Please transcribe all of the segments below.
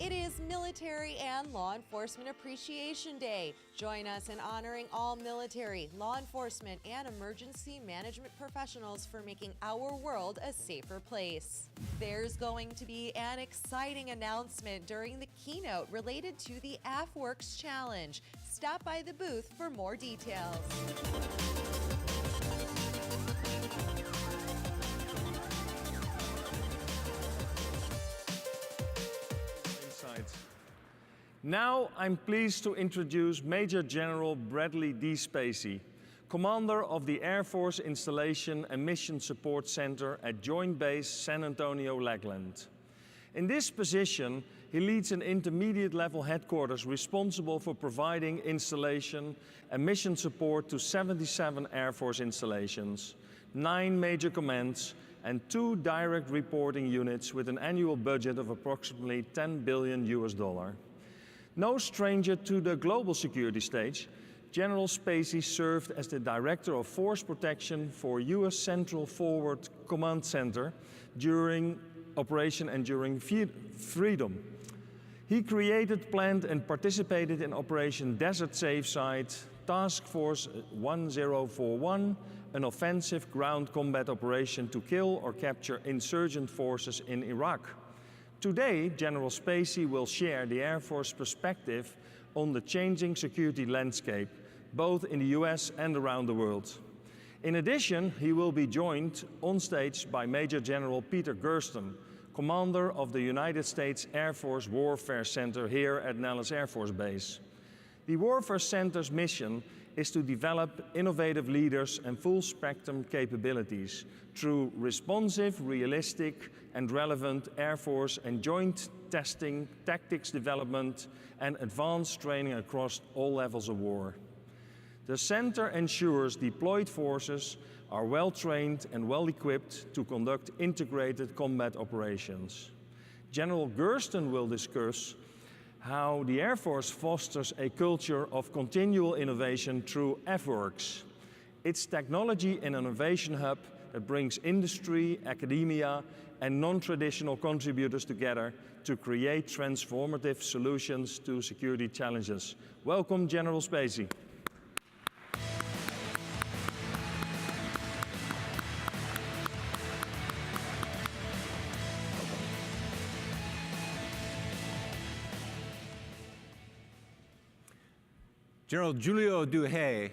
It is Military and Law Enforcement Appreciation Day. Join us in honoring all military, law enforcement, and emergency management professionals for making our world a safer place. There's going to be an exciting announcement during the keynote related to the AFWorks Challenge. Stop by the booth for more details. Now I'm pleased to introduce Major General Bradley D. Spacy, Commander of the Air Force Installation and Mission Support Center at Joint Base San Antonio-Lackland. In this position, he leads an intermediate-level headquarters responsible for providing installation and mission support to 77 Air Force installations, 9 major commands, and 2 direct reporting units with an annual budget of approximately $10 billion. No stranger to the global security stage, General Spacy served as the Director of Force Protection for U.S. Central Forward Command Center during Operation Enduring Freedom. He created, planned and participated in Operation Desert Safe Site, Task Force 1041, an offensive ground combat operation to kill or capture insurgent forces in Iraq. Today, General Spacy will share the Air Force perspective on the changing security landscape, both in the US and around the world. In addition, he will be joined on stage by Major General Peter Gersten, Commander of the United States Air Force Warfare Center here at Nellis Air Force Base. The Warfare Center's mission is to develop innovative leaders and full-spectrum capabilities through responsive, realistic, and relevant Air Force and joint testing, tactics development, and advanced training across all levels of war. The center ensures deployed forces are well-trained and well-equipped to conduct integrated combat operations. General Gersten will discuss how the Air Force fosters a culture of continual innovation through AFWorks. It's technology and innovation hub that brings industry, academia, and non-traditional contributors together to create transformative solutions to security challenges. Welcome, General Spacy. General Julio Duhay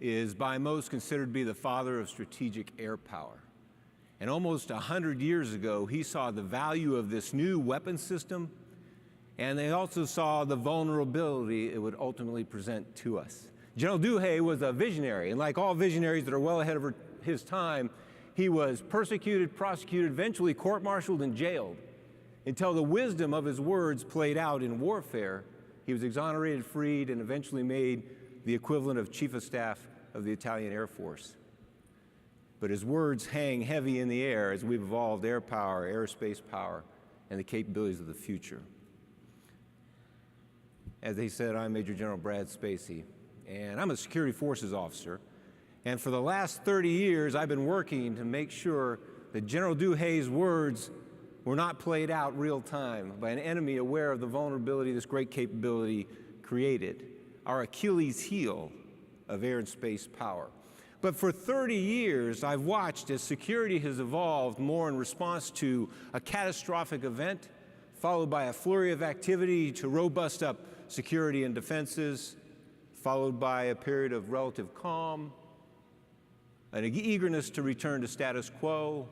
is by most considered to be the father of strategic air power. And almost 100 years ago, he saw the value of this new weapon system, and they also saw the vulnerability it would ultimately present to us. General Duhay was a visionary, and like all visionaries that are well ahead of his time, he was persecuted, prosecuted, eventually court-martialed and jailed until the wisdom of his words played out in warfare. He was exonerated, freed, and eventually made the equivalent of Chief of Staff of the Italian Air Force. But his words hang heavy in the air as we've evolved air power, aerospace power, and the capabilities of the future. As they said, I'm Major General Brad Spacy, and I'm a security forces officer. And for the last 30 years, I've been working to make sure that General Duhay's words were not played out real time by an enemy aware of the vulnerability this great capability created, our Achilles heel of air and space power. But for 30 years, I've watched as security has evolved more in response to a catastrophic event, followed by a flurry of activity to robust up security and defenses, followed by a period of relative calm, an eagerness to return to status quo,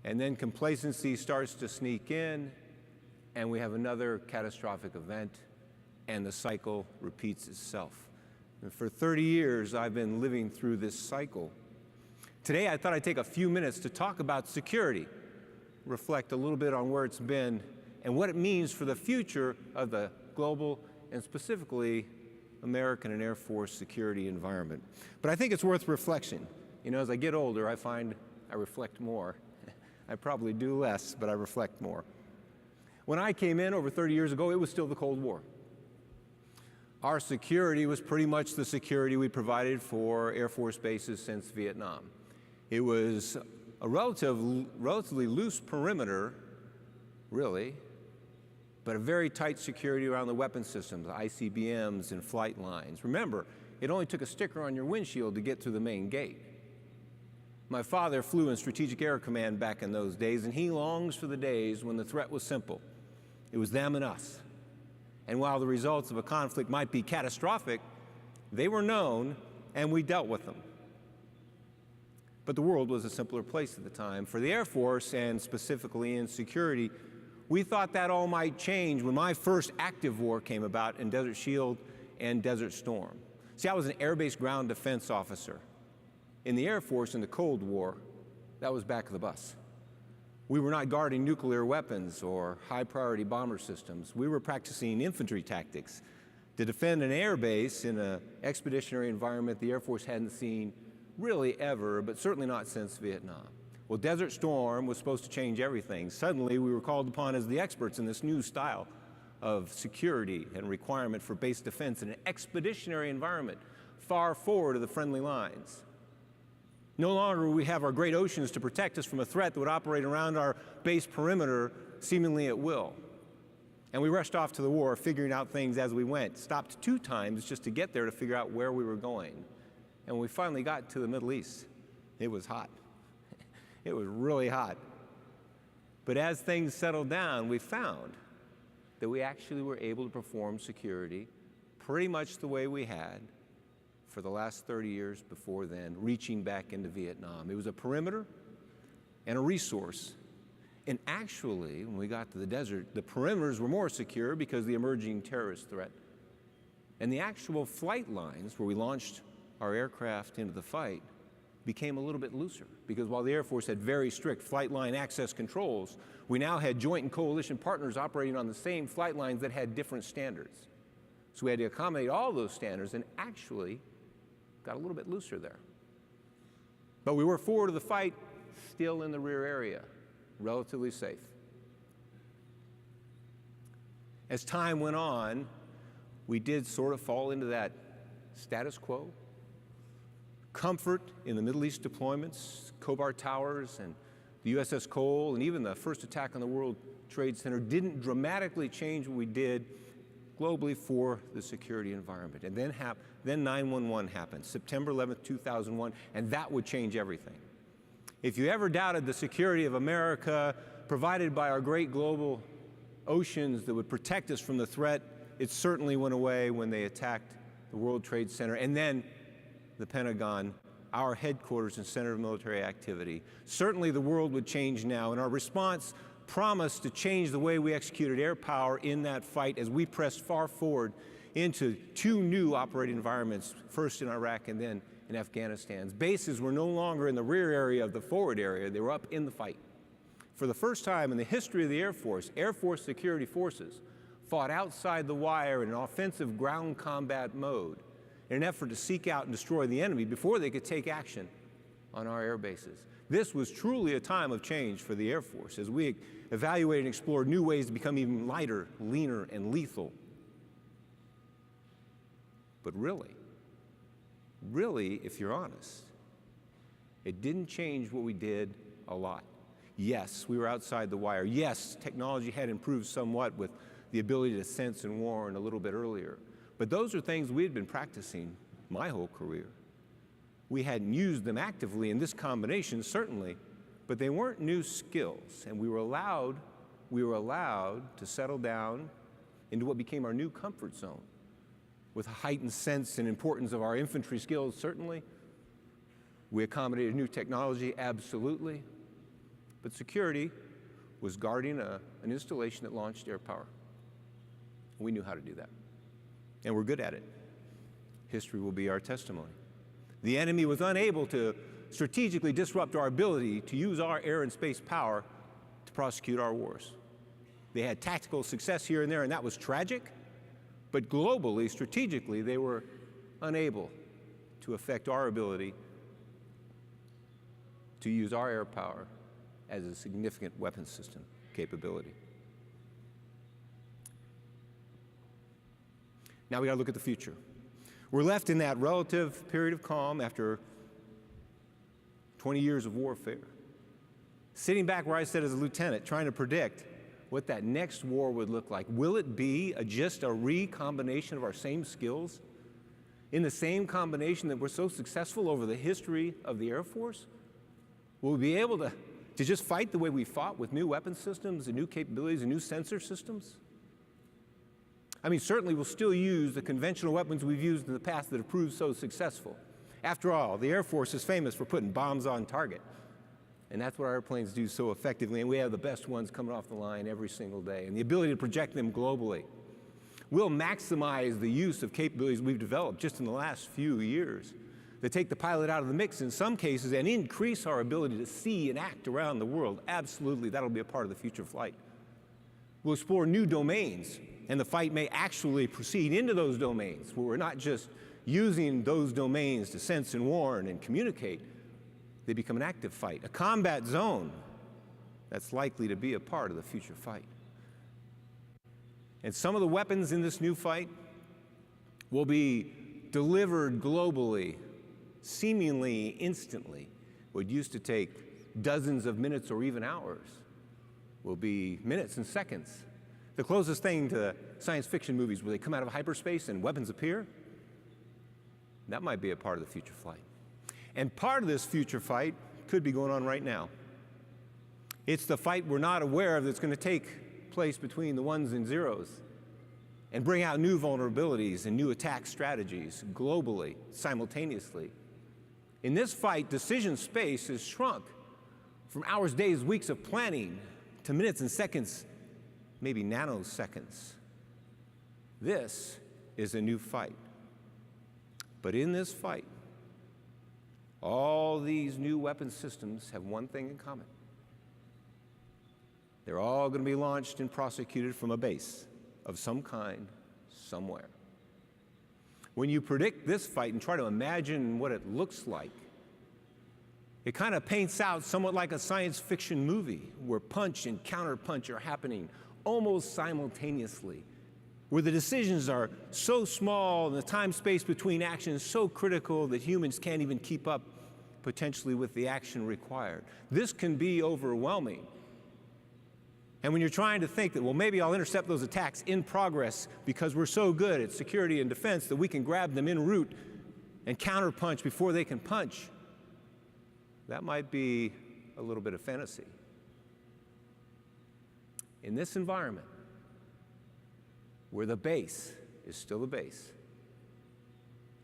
and then complacency starts to sneak in, and we have another catastrophic event, and the cycle repeats itself. And for 30 years, I've been living through this cycle. Today, I thought I'd take a few minutes to talk about security, reflect a little bit on where it's been, and what it means for the future of the global and specifically American and Air Force security environment. But I think it's worth reflection. You know, as I get older, I find I reflect more. I probably do less, but I reflect more. When I came in over 30 years ago, it was still the Cold War. Our security was pretty much the security we provided for Air Force bases since Vietnam. It was a relatively loose perimeter, really, but a very tight security around the weapon systems, ICBMs and flight lines. Remember, it only took a sticker on your windshield to get through the main gate. My father flew in Strategic Air Command back in those days, and he longs for the days when the threat was simple. It was them and us. And while the results of a conflict might be catastrophic, they were known, and we dealt with them. But the world was a simpler place at the time. For the Air Force, and specifically in security, we thought that all might change when my first active war came about in Desert Shield and Desert Storm. See, I was an air-based ground defense officer. In the Air Force in the Cold War, that was back of the bus. We were not guarding nuclear weapons or high-priority bomber systems. We were practicing infantry tactics to defend an air base in an expeditionary environment the Air Force hadn't seen really ever, but certainly not since Vietnam. Well, Desert Storm was supposed to change everything. Suddenly, we were called upon as the experts in this new style of security and requirement for base defense in an expeditionary environment far forward of the friendly lines. No longer will we have our great oceans to protect us from a threat that would operate around our base perimeter seemingly at will. And we rushed off to the war, figuring out things as we went. Stopped 2 times just to get there to figure out where we were going. And when we finally got to the Middle East, it was hot. It was really hot. But as things settled down, we found that we actually were able to perform security pretty much the way we had for the last 30 years before then, reaching back into Vietnam. It was a perimeter and a resource. And actually, when we got to the desert, the perimeters were more secure because of the emerging terrorist threat. And the actual flight lines where we launched our aircraft into the fight became a little bit looser, because while the Air Force had very strict flight line access controls, we now had joint and coalition partners operating on the same flight lines that had different standards. So we had to accommodate all those standards and actually got a little bit looser there. But we were forward of the fight, still in the rear area, relatively safe. As time went on, we did sort of fall into that status quo. Comfort in the Middle East deployments, Khobar Towers and the USS Cole, and even the first attack on the World Trade Center didn't dramatically change what we did globally for the security environment. And then 9/11 happened, September 11th, 2001, and that would change everything. If you ever doubted the security of America provided by our great global oceans that would protect us from the threat, it certainly went away when they attacked the World Trade Center and then the Pentagon, our headquarters and center of military activity. Certainly the world would change now, and our response promised to change the way we executed air power in that fight as we pressed far forward into 2 new operating environments, first in Iraq and then in Afghanistan. Bases were no longer in the rear area of the forward area, they were up in the fight. For the first time in the history of the Air Force security forces fought outside the wire in an offensive ground combat mode in an effort to seek out and destroy the enemy before they could take action on our air bases. This was truly a time of change for the Air Force as we evaluated and explored new ways to become even lighter, leaner, and lethal. But really, if you're honest, it didn't change what we did a lot. Yes, we were outside the wire. Yes, technology had improved somewhat with the ability to sense and warn a little bit earlier. But those are things we had been practicing my whole career. We hadn't used them actively in this combination, certainly, but they weren't new skills, and we were allowed to settle down into what became our new comfort zone. With a heightened sense and importance of our infantry skills, certainly. We accommodated new technology, absolutely. But security was guarding an installation that launched air power. We knew how to do that. And we're good at it. History will be our testimony. The enemy was unable to strategically disrupt our ability to use our air and space power to prosecute our wars. They had tactical success here and there, and that was tragic. But globally, strategically, they were unable to affect our ability to use our air power as a significant weapons system capability. Now we got to look at the future. We're left in that relative period of calm after 20 years of warfare. Sitting back where I sat as a lieutenant, trying to predict what that next war would look like. Will it be just a recombination of our same skills in the same combination that we're so successful over the history of the Air Force? Will we be able to just fight the way we fought with new weapon systems and new capabilities and new sensor systems? I mean, certainly we'll still use the conventional weapons we've used in the past that have proved so successful. After all, the Air Force is famous for putting bombs on target. And that's what our airplanes do so effectively, and we have the best ones coming off the line every single day, and the ability to project them globally. We'll maximize the use of capabilities we've developed just in the last few years that take the pilot out of the mix in some cases and increase our ability to see and act around the world. Absolutely, that'll be a part of the future flight. We'll explore new domains, and the fight may actually proceed into those domains where we're not just using those domains to sense and warn and communicate. They become an active fight, a combat zone that's likely to be a part of the future fight. And some of the weapons in this new fight will be delivered globally, seemingly instantly. What used to take dozens of minutes or even hours will be minutes and seconds. The closest thing to science fiction movies where they come out of hyperspace and weapons appear, that might be a part of the future flight. And part of this future fight could be going on right now. It's the fight we're not aware of that's going to take place between the ones and zeros and bring out new vulnerabilities and new attack strategies globally, simultaneously. In this fight, decision space is shrunk from hours, days, weeks of planning to minutes and seconds, maybe nanoseconds. This is a new fight. But in this fight, all these new weapon systems have one thing in common. They're all going to be launched and prosecuted from a base of some kind, somewhere. When you predict this fight and try to imagine what it looks like, it kind of paints out somewhat like a science fiction movie where punch and counterpunch are happening almost simultaneously, where the decisions are so small and the time-space between actions so critical that humans can't even keep up potentially with the action required. This can be overwhelming. And when you're trying to think that, well, maybe I'll intercept those attacks in progress because we're so good at security and defense that we can grab them en route and counterpunch before they can punch, that might be a little bit of fantasy. In this environment, where the base is still the base,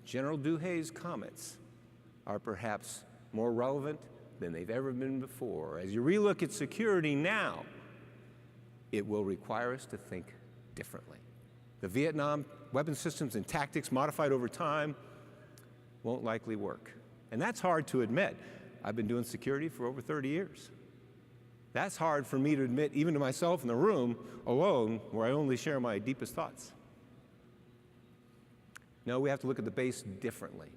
General Doohay's comments are perhaps more relevant than they've ever been before. As you relook at security now, it will require us to think differently. The Vietnam weapon systems and tactics modified over time won't likely work. And that's hard to admit. I've been doing security for over 30 years. That's hard for me to admit, even to myself in the room alone, where I only share my deepest thoughts. No, we have to look at the base differently.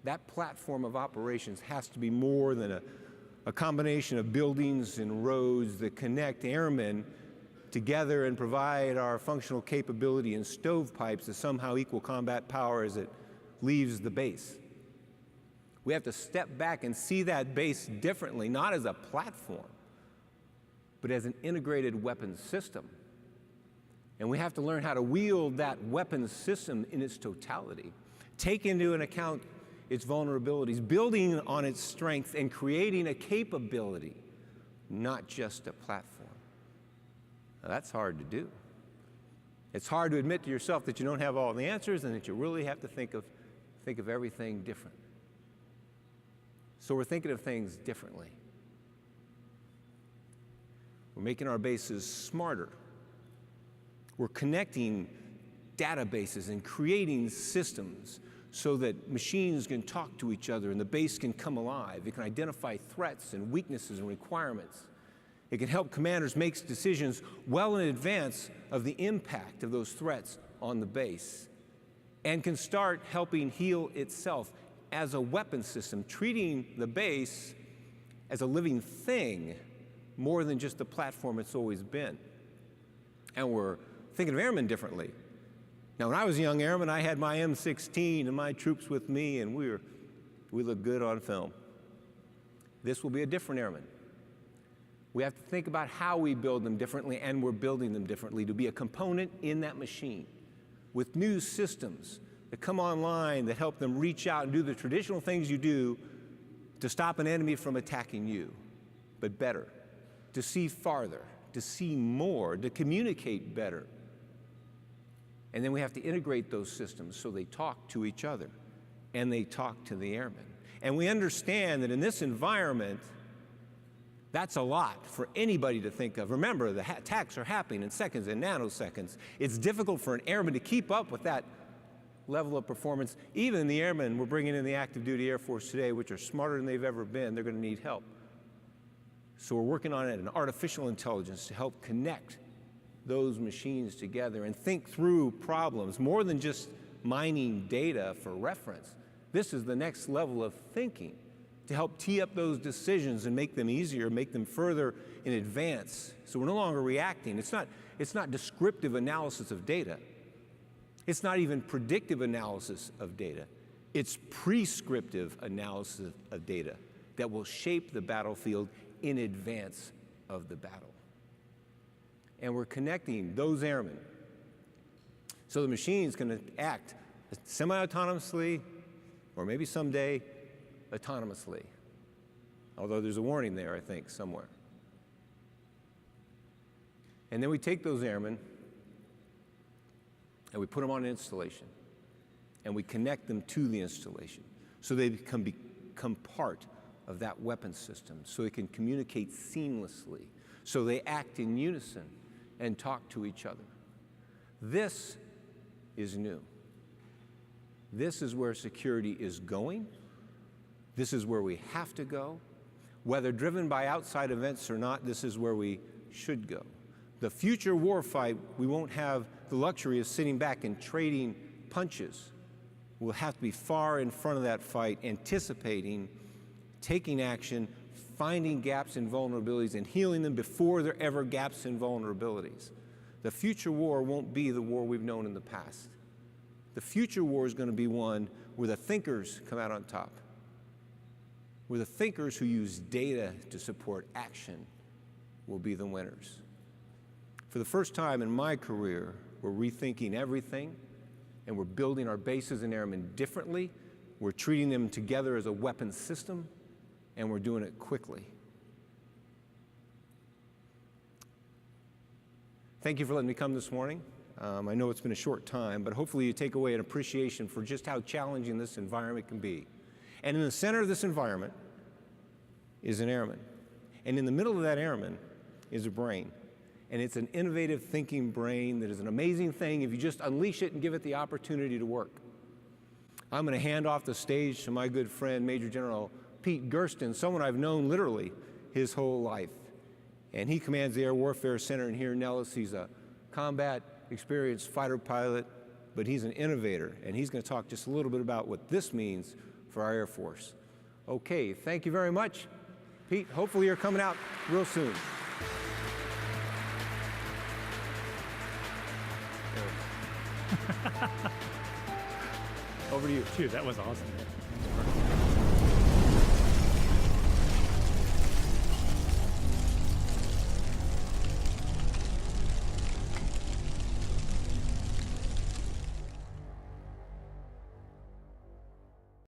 That platform of operations has to be more than a combination of buildings and roads that connect airmen together and provide our functional capability in stovepipes to somehow equal combat power as it leaves the base. We have to step back and see that base differently, not as a platform, but as an integrated weapons system. And we have to learn how to wield that weapons system in its totality, take into account its vulnerabilities, building on its strength and creating a capability, not just a platform. Now, that's hard to do. It's hard to admit to yourself that you don't have all the answers and that you really have to think of everything different. So we're thinking of things differently. We're making our bases smarter. We're connecting databases and creating systems so that machines can talk to each other and the base can come alive. It can identify threats and weaknesses and requirements. It can help commanders make decisions well in advance of the impact of those threats on the base, and can start helping heal itself as a weapon system, treating the base as a living thing more than just the platform it's always been. And we're thinking of airmen differently. Now, when I was a young airman, I had my M16 and my troops with me, and we looked good on film. This will be a different airman. We have to think about how we build them differently, and we're building them differently to be a component in that machine with new systems that come online that help them reach out and do the traditional things you do to stop an enemy from attacking you, but better, to see farther, to see more, to communicate better. And then we have to integrate those systems so they talk to each other and they talk to the airmen. And we understand that in this environment, that's a lot for anybody to think of. Remember, the attacks are happening in seconds and nanoseconds. It's difficult for an airman to keep up with that level of performance. Even the airmen we're bringing in the active duty Air Force today, which are smarter than they've ever been, they're going to need help. So we're working on an artificial intelligence to help connect those machines together and think through problems more than just mining data for reference. This is the next level of thinking to help tee up those decisions and make them easier, make them further in advance. So we're no longer reacting. It's not descriptive analysis of data. It's not even predictive analysis of data. It's prescriptive analysis of data that will shape the battlefield in advance of the battle. And we're connecting those airmen so the machine's going to act semi-autonomously, or maybe someday autonomously. Although there's a warning there, I think, somewhere. And then we take those airmen and we put them on an installation and we connect them to the installation so they become part of that weapon system, so they can communicate seamlessly, so they act in unison and talk to each other. This is new. This is where security is going. This is where we have to go. Whether driven by outside events or not, this is where we should go. The future warfight, we won't have the luxury of sitting back and trading punches. We'll have to be far in front of that fight, anticipating, taking action, finding gaps and vulnerabilities, and healing them before there are ever gaps and vulnerabilities. The future war won't be the war we've known in the past. The future war is going to be one where the thinkers come out on top, where the thinkers who use data to support action will be the winners. For the first time in my career, we're rethinking everything, and we're building our bases and airmen differently. We're treating them together as a weapons system, and we're doing it quickly. Thank you for letting me come this morning. I know it's been a short time, but hopefully you take away an appreciation for just how challenging this environment can be. And in the center of this environment is an airman. And in the middle of that airman is a brain. And it's an innovative thinking brain that is an amazing thing if you just unleash it and give it the opportunity to work. I'm going to hand off the stage to my good friend, Major General Pete Gersten, someone I've known literally his whole life. And he commands the Air Warfare Center in here in Nellis. He's a combat experienced fighter pilot, but he's an innovator. And he's going to talk just a little bit about what this means for our Air Force. Okay, thank you very much. Pete, hopefully you're coming out real soon. Over to you. Dude, that was awesome.